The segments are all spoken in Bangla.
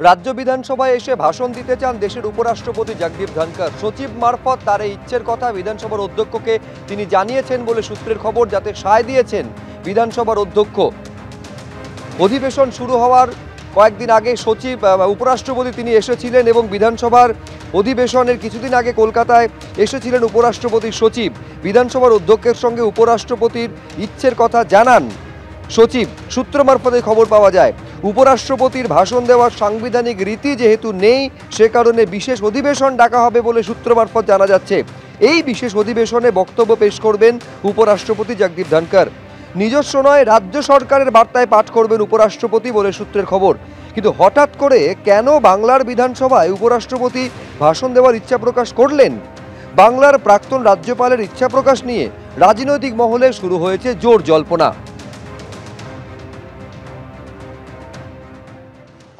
রাজ্য বিধানসভায় এসে ভাষণ দিতে চান দেশের উপরাষ্ট্রপতি জগদীপ ধনখড়। সচিব মারফত তার এই ইচ্ছের কথা বিধানসভার অধ্যক্ষকে তিনি জানিয়েছেন বলে সূত্রের খবর, যাতে সায় দিয়েছেন বিধানসভার অধ্যক্ষ। অধিবেশন শুরু হওয়ার কয়েকদিন আগে সচিব উপরাষ্ট্রপতি তিনি এসেছিলেন এবং বিধানসভার অধিবেশনের কিছুদিন আগে কলকাতায় এসেছিলেন উপরাষ্ট্রপতির সচিব। বিধানসভার অধ্যক্ষের সঙ্গে উপরাষ্ট্রপতির ইচ্ছের কথা জানান সচিব। সূত্র মারফতে খবর পাওয়া যায়, উপরাষ্ট্রপতির ভাষণ দেওয়ার সাংবিধানিক রীতি যেহেতু নেই, সে কারণে বিশেষ অধিবেশন ডাকা হবে বলে সূত্র মারফত জানা যাচ্ছে। এই বিশেষ অধিবেশনে বক্তব্য পেশ করবেন উপরাষ্ট্রপতি জগদীপ ধনখড়। নিজস্ব নয়, রাজ্য সরকারের বার্তায় পাঠ করবেন উপরাষ্ট্রপতি বলে সূত্রের খবর। কিন্তু হঠাৎ করে কেন বাংলার বিধানসভায় উপরাষ্ট্রপতি ভাষণ দেওয়ার ইচ্ছা প্রকাশ করলেন? বাংলার প্রাক্তন রাজ্যপালের ইচ্ছা প্রকাশ নিয়ে রাজনৈতিক মহলে শুরু হয়েছে জোর জল্পনা।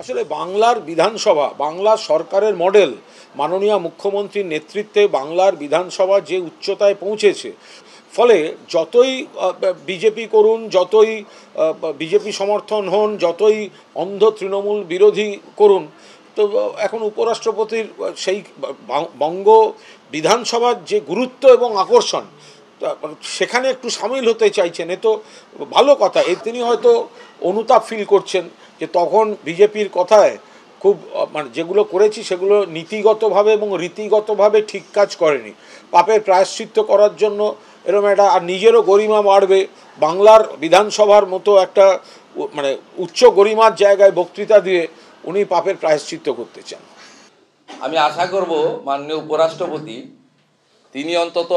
আসলে বাংলার বিধানসভা, বাংলা সরকারের মডেল, মাননীয় মুখ্যমন্ত্রীর নেতৃত্বে বাংলার বিধানসভা যে উচ্চতায় পৌঁছেছে, ফলে যতই বিজেপি করুন, যতই বিজেপি সমর্থন হন, যতই অন্ধ তৃণমূল বিরোধী করুন, তো এখন উপরাষ্ট্রপতির সেই বঙ্গ বিধানসভার যে গুরুত্ব এবং আকর্ষণ, সেখানে একটু সামিল হতে চাইছেন। এ তো ভালো কথা। তিনি হয়তো অনুতাপ ফিল করছেন যে তখন বিজেপির কথায় খুব যেগুলো করেছি সেগুলো নীতিগতভাবে এবং রীতিগতভাবে ঠিক কাজ করেনি। পাপের প্রায়শ্চিত্ত করার জন্য এরকম একটা, আর নিজেরও গরিমা বাড়বে, বাংলার বিধানসভার মতো একটা উচ্চ গরিমার জায়গায় বক্তৃতা দিয়ে উনি পাপের প্রায়শ্চিত্ত করতে চান। আমি আশা করব মাননীয় উপরাষ্ট্রপতি তিনি অন্তত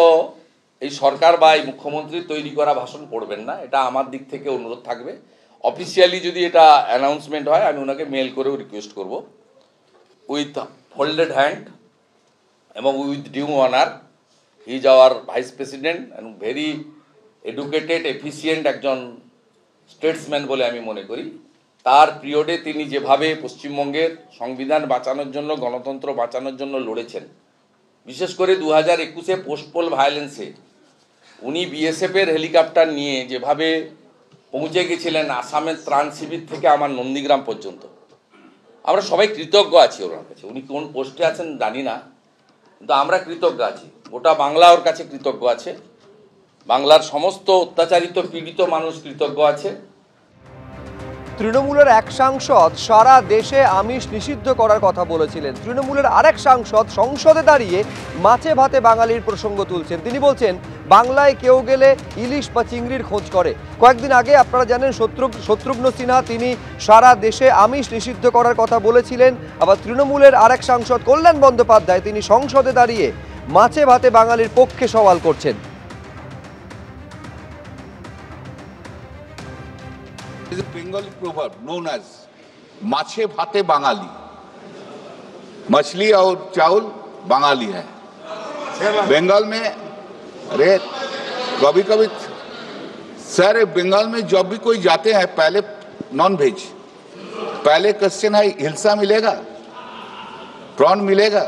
এই সরকার বা এই মুখ্যমন্ত্রীর তৈরি করা ভাষণ পড়বেন না, এটা আমার দিক থেকে অনুরোধ থাকবে। অফিসিয়ালি যদি এটা অ্যানাউন্সমেন্ট হয়, আমি ওনাকে মেল করেও রিকোয়েস্ট করব, উইথ ফোল্ডেড হ্যান্ড এবং with due honour. He is our vice president and very educated, efficient একজন স্টেটসম্যান বলে আমি মনে করি। তার পিরিয়ডে তিনি যেভাবে পশ্চিমবঙ্গের সংবিধান বাঁচানোর জন্য, গণতন্ত্র বাঁচানোর জন্য লড়েছেন, বিশেষ করে 2021-এ পোস্টপোল ভায়োলেন্সে উনি বিএসএফের হেলিকপ্টার নিয়ে যেভাবে পৌঁছে গেছিলেন আসামের ত্রাণ শিবির থেকে আমার নন্দীগ্রাম পর্যন্ত, আমরা সবাই কৃতজ্ঞ আছি ওনার কাছে। উনি কোন পোস্টে আছেন জানি না, কিন্তু আমরা কৃতজ্ঞ আছি। গোটা বাংলা ওর কাছে কৃতজ্ঞ আছে, বাংলার সমস্ত অত্যাচারিত পীড়িত মানুষ কৃতজ্ঞ আছে। তৃণমূলের এক সাংসদ সারা দেশে আমিষ নিষিদ্ধ করার কথা বলেছিলেন। তৃণমূলের আরেক সাংসদ সংসদে দাঁড়িয়ে মাছে ভাতে বাঙালির প্রসঙ্গ তুলছেন। তিনি বলছেন, বাংলায় কেউ গেলে ইলিশ বা চিংড়ির খোঁজ করে। কয়েকদিন আগে আপনারা জানেন শত্রুঘ্ন সিনহা তিনি সারা দেশে আমিষ নিষিদ্ধ করার কথা বলেছিলেন। আবার তৃণমূলের আরেক সাংসদ কল্যাণ বন্দ্যোপাধ্যায় তিনি সংসদে দাঁড়িয়ে মাছে ভাতে বাঙালির পক্ষে সওয়াল করছেন। There is a Bengali proverb known as "माछे भाते बांगाली", मछली और चावल बांगाली है। बंगाल में अरे कभी कभी सर, बंगाल में जब भी कोई जाते हैं पहले नॉन वेज, पहले क्वेश्चन है हिलसा मिलेगा, प्रॉन मिलेगा।